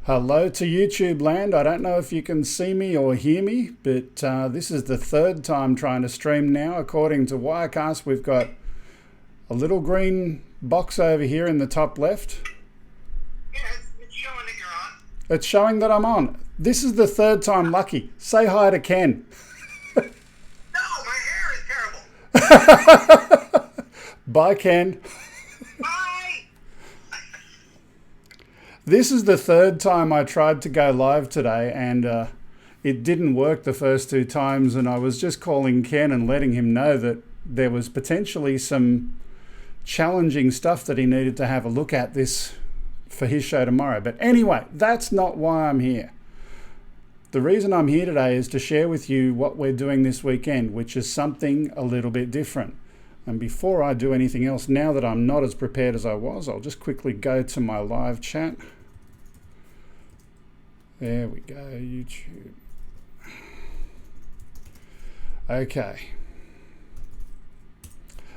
Hello to YouTube land. I don't know if you can see me or hear me, but this is the third time trying to stream now. According to Wirecast, we've got a little green box over here in the top left. Yeah, it's showing that you're on. It's showing that I'm on. This is the third time lucky. Say hi to Ken. No, my hair is terrible. Bye, Ken. Bye. This is the third time I tried to go live today, and it didn't work the first two times, and I was just calling Ken and letting him know that there was potentially some challenging stuff that he needed to have a look at this for his show tomorrow. But anyway, that's not why I'm here. The reason I'm here today is to share with you what we're doing this weekend, which is something a little bit different. And before I do anything else, now that I'm not as prepared as I was, I'll just quickly go to my live chat. There we go, YouTube. Okay.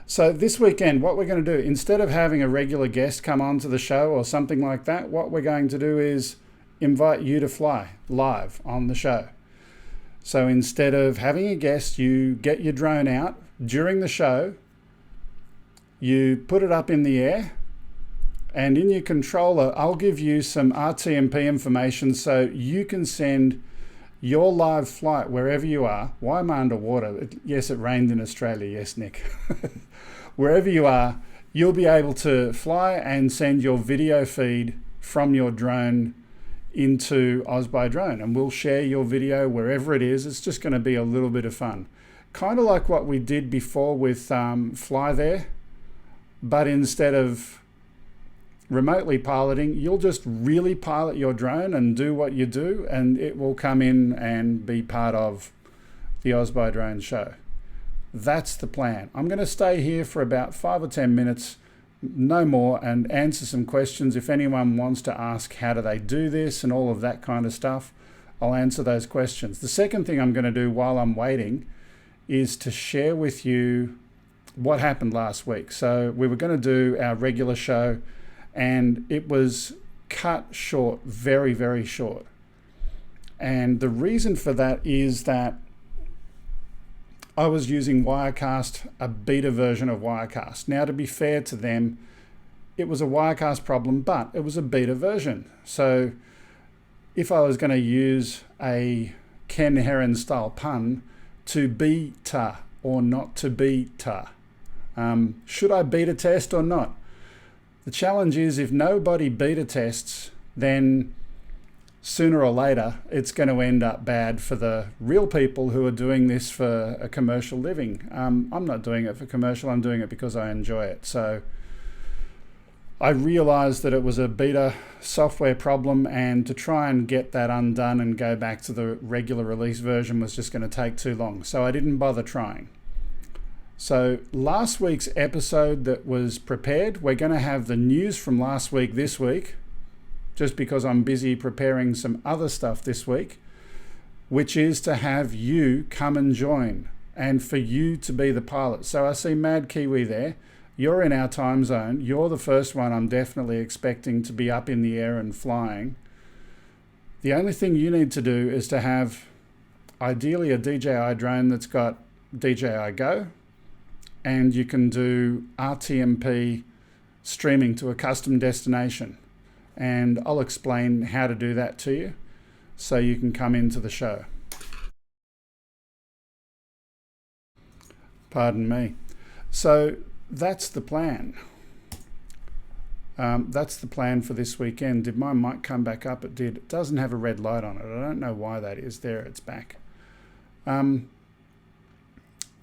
So this weekend, what we're going to do, instead of having a regular guest come onto the show or something like that, what we're going to do is invite you to fly live on the show. So instead of having a guest, you get your drone out during the show, you put it up in the air, and in your controller, I'll give you some RTMP information so you can send your live flight wherever you are. Why am I underwater? Yes, it rained in Australia. Yes, Nick. Wherever you are, you'll be able to fly and send your video feed from your drone into AusByDrone, and we'll share your video wherever it is. It's just going to be a little bit of fun. Kind of like what we did before with Fly There, but instead of remotely piloting, you'll just really pilot your drone and do what you do, and it will come in and be part of the AusByDrone show. That's the plan. I'm going to stay here for about 5 or 10 minutes, no more, and answer some questions. If anyone wants to ask how do they do this and all of that kind of stuff, I'll answer those questions. The second thing I'm going to do while I'm waiting is to share with you what happened last week. So we were going to do our regular show, and it was cut short, very, very short. And the reason for that is that I was using Wirecast, a beta version of Wirecast. Now, to be fair to them, it was a Wirecast problem, but it was a beta version. So if I was going to use a Ken Heron style pun, to beta or not to beta, should I beta test or not? The challenge is, if nobody beta tests, then sooner or later it's going to end up bad for the real people who are doing this for a commercial living. I'm not doing it for commercial, I'm doing it because I enjoy it. So I realized that it was a beta software problem, and to try and get that undone and go back to the regular release version was just going to take too long. So I didn't bother trying. So last week's episode that was prepared, we're going to have the news from last week this week, just because I'm busy preparing some other stuff this week, which is to have you come and join and for you to be the pilot. So I see Mad Kiwi there. You're in our time zone. You're the first one I'm definitely expecting to be up in the air and flying. The only thing you need to do is to have ideally a DJI drone that's got DJI Go, and you can do RTMP streaming to a custom destination. And I'll explain how to do that to you so you can come into the show. Pardon me. So that's the plan. That's the plan for this weekend. Did my mic come back up? It did. It doesn't have a red light on it. I don't know why that is. There, it's back.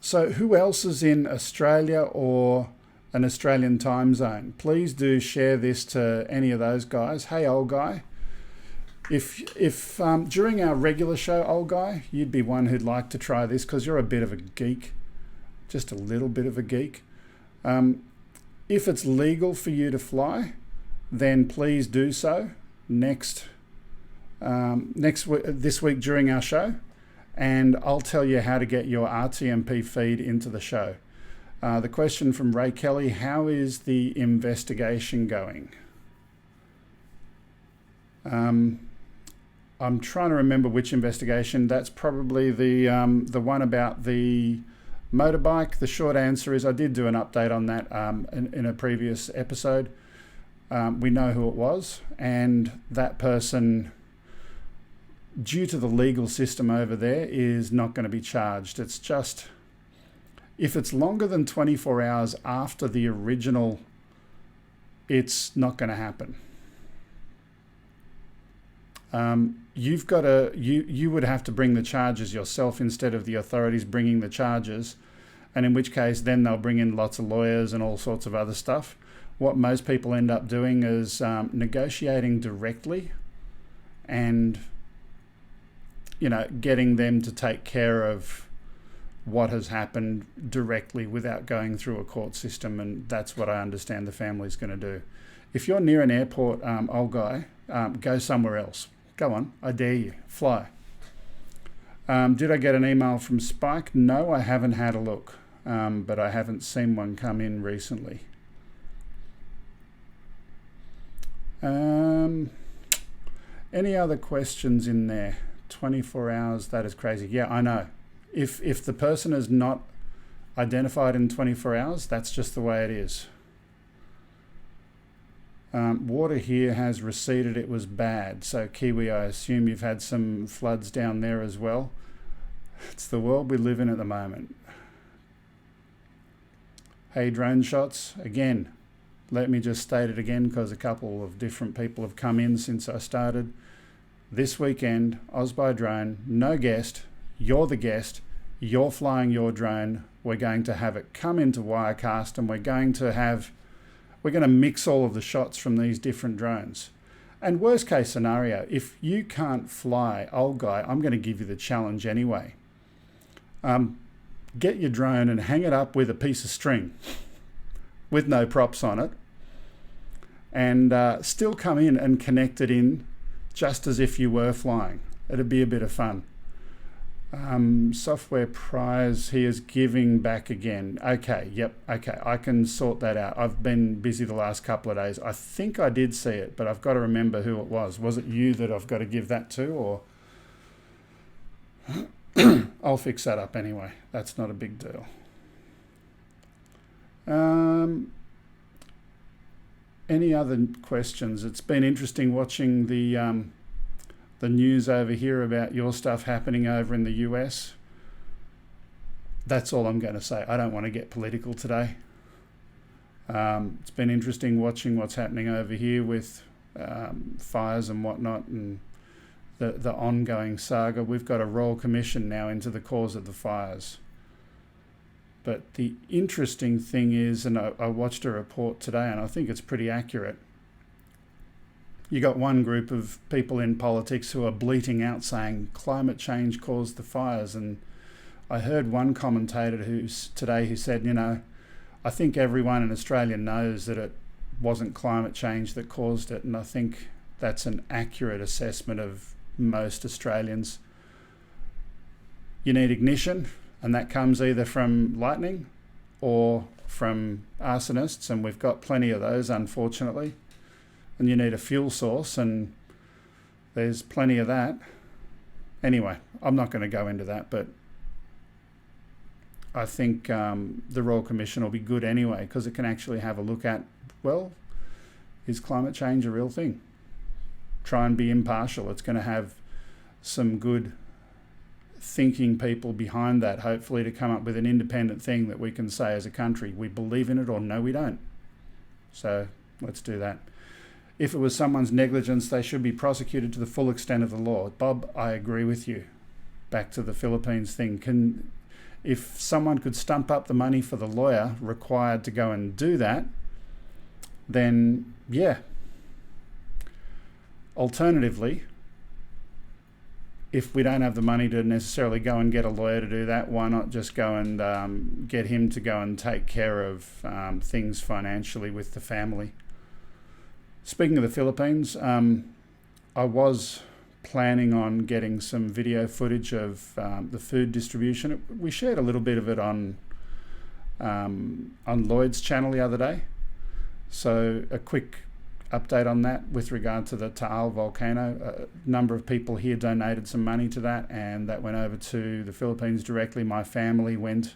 So who else is in Australia or an Australian time zone? Please do share this to any of those guys. Hey, old guy. If during our regular show, old guy, you'd be one who'd like to try this because you're a bit of a geek, just a little bit of a geek. If it's legal for you to fly, then please do so this week during our show, and I'll tell you how to get your RTMP feed into the show. The question from Ray Kelly, how is the investigation going? I'm trying to remember which investigation. That's probably the one about the motorbike. The short answer is I did do an update on that in a previous episode. We know who it was, and that person, due to the legal system over there, is not going to be charged. It's just, if it's longer than 24 hours after the original, it's not going to happen. You've got to, you would have to bring the charges yourself instead of the authorities bringing the charges, and in which case then they'll bring in lots of lawyers and all sorts of other stuff. What most people end up doing is negotiating directly and, you know, getting them to take care of what has happened directly without going through a court system, and that's what I understand the family's going to do. If you're near an airport, old guy, go somewhere else. Go on, I dare you, fly. Did I get an email from Spike? No, I haven't had a look, but I haven't seen one come in recently. Any other questions in there? 24 hours, that is crazy. Yeah, I know. If the person is not identified in 24 hours, that's just the way it is. Water here has receded. It was bad. So Kiwi, I assume you've had some floods down there as well. It's the world we live in at the moment. Hey, drone shots. Again, let me just state it again because a couple of different people have come in since I started. This weekend, AusByDrone, no guest. You're the guest. You're flying your drone. We're going to have it come into Wirecast, and we're going to mix all of the shots from these different drones. And worst case scenario, if you can't fly, old guy, I'm going to give you the challenge anyway. Get your drone and hang it up with a piece of string with no props on it, and still come in and connect it in just as if you were flying. It'd be a bit of fun. Software prize, he is giving back again. Okay, yep, okay, I can sort that out. I've been busy the last couple of days. I think I did see it, but I've got to remember who it was. Was it you that I've got to give that to, or? I'll fix that up anyway. That's not a big deal. Any other questions? It's been interesting watching the news over here about your stuff happening over in the US. That's all I'm going to say. I don't want to get political today. It's been interesting watching what's happening over here with fires and whatnot, and the ongoing saga. We've got a Royal Commission now into the cause of the fires. But the interesting thing is, and I watched a report today, and I think it's pretty accurate. You got one group of people in politics who are bleating out saying climate change caused the fires, and I heard one commentator who said, you know, I think everyone in Australia knows that it wasn't climate change that caused it, and I think that's an accurate assessment of most Australians. You need ignition, and that comes either from lightning or from arsonists, and we've got plenty of those, unfortunately. And you need a fuel source, and there's plenty of that. Anyway, I'm not going to go into that, but I think the Royal Commission will be good anyway, because it can actually have a look at, well, is climate change a real thing? Try and be impartial. It's going to have some good thinking people behind that, hopefully, to come up with an independent thing that we can say as a country, we believe in it, or no, we don't. So let's do that. If it was someone's negligence, they should be prosecuted to the full extent of the law. Bob, I agree with you. Back to the Philippines thing. If someone could stump up the money for the lawyer required to go and do that, then yeah. Alternatively, if we don't have the money to necessarily go and get a lawyer to do that, why not just go and get him to go and take care of things financially with the family? Speaking of the Philippines, I was planning on getting some video footage of the food distribution. We shared a little bit of it on Lloyd's channel the other day. So a quick update on that with regard to the Taal volcano. A number of people here donated some money to that, and that went over to the Philippines directly. My family went,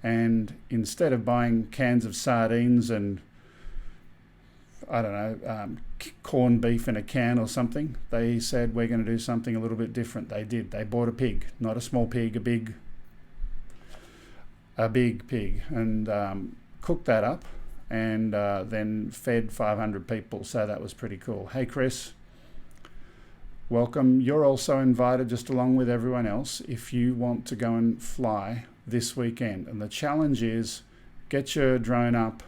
and instead of buying cans of sardines and I don't know, corned beef in a can or something, they said, we're going to do something a little bit different. They did. They bought a pig, not a small pig, a big pig, and cooked that up, and then fed 500 people. So that was pretty cool. Hey, Chris, welcome. You're also invited, just along with everyone else, if you want to go and fly this weekend. And the challenge is get your drone up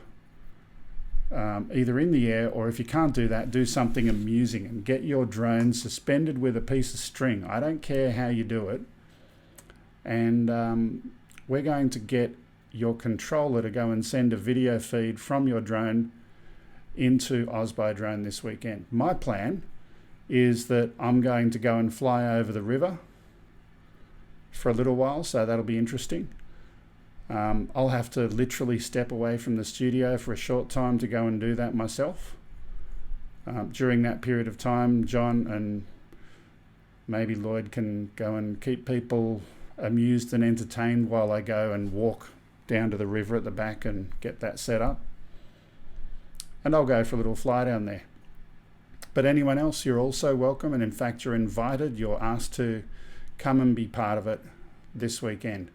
either in the air, or if you can't do that, do something amusing and get your drone suspended with a piece of string. I don't care how you do it. And we're going to get your controller to go and send a video feed from your drone into AusBuyDrone this weekend. My plan is that I'm going to go and fly over the river for a little while, so that'll be interesting. I'll have to literally step away from the studio for a short time to go and do that myself. During that period of time, John and maybe Lloyd can go and keep people amused and entertained while I go and walk down to the river at the back and get that set up. And I'll go for a little fly down there. But anyone else, you're also welcome, and in fact you're invited. You're asked to come and be part of it this weekend.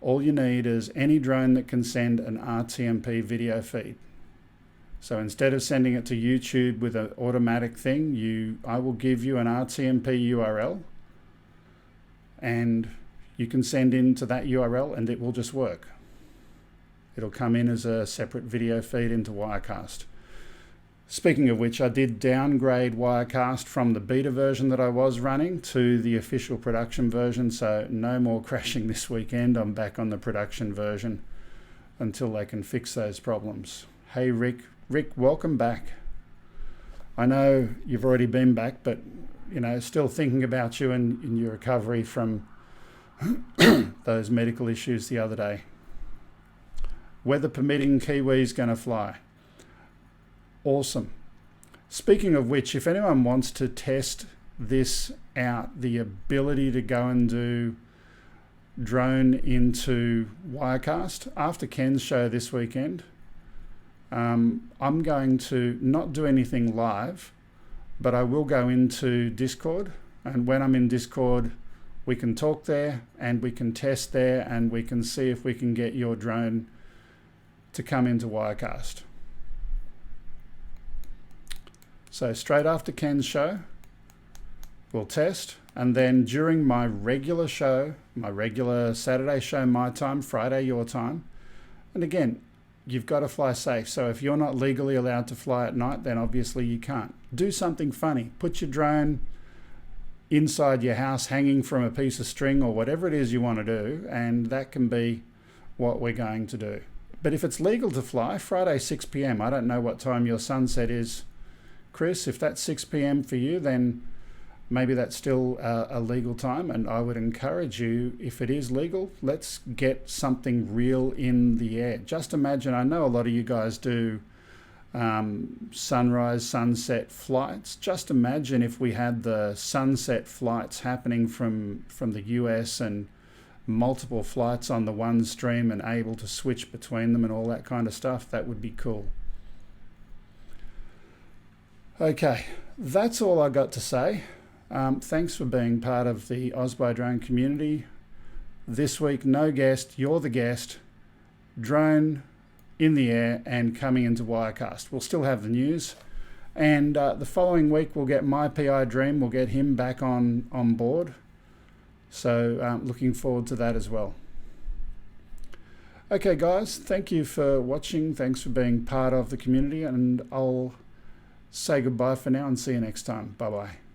All you need is any drone that can send an RTMP video feed. So instead of sending it to YouTube with an automatic thing, I will give you an RTMP URL, and you can send into that URL and it will just work. It'll come in as a separate video feed into Wirecast. Speaking of which, I did downgrade Wirecast from the beta version that I was running to the official production version, so no more crashing this weekend. I'm back on the production version until they can fix those problems. Hey Rick, welcome back. I know you've already been back, but still thinking about you and in your recovery from those medical issues the other day. Weather permitting, Kiwi's going to fly. Awesome. Speaking of which, if anyone wants to test this out, the ability to go and do drone into Wirecast, after Ken's show this weekend, I'm going to not do anything live, but I will go into Discord, and when I'm in Discord, we can talk there and we can test there and we can see if we can get your drone to come into Wirecast. So straight after Ken's show, we'll test, and then during my regular show, my regular Saturday show my time, Friday your time, and again, you've got to fly safe. So if you're not legally allowed to fly at night, then obviously you can't. Do something funny. Put your drone inside your house hanging from a piece of string or whatever it is you want to do, and that can be what we're going to do. But if it's legal to fly, Friday 6 p.m, I don't know what time your sunset is, Chris. If that's 6 p.m. for you, then maybe that's still a legal time, and I would encourage you, if it is legal, let's get something real in the air. Just imagine, I know a lot of you guys do sunrise, sunset flights. Just imagine if we had the sunset flights happening from the US and multiple flights on the one stream and able to switch between them and all that kind of stuff. That would be cool. Okay, that's all I got to say. Thanks for being part of the AusBuyDrone community. This week, no guest, you're the guest. Drone in the air and coming into Wirecast. We'll still have the news. And the following week, we'll get My PI Dream. We'll get him back on board. So looking forward to that as well. Okay, guys, thank you for watching. Thanks for being part of the community. And I'll say goodbye for now and see you next time. Bye-bye.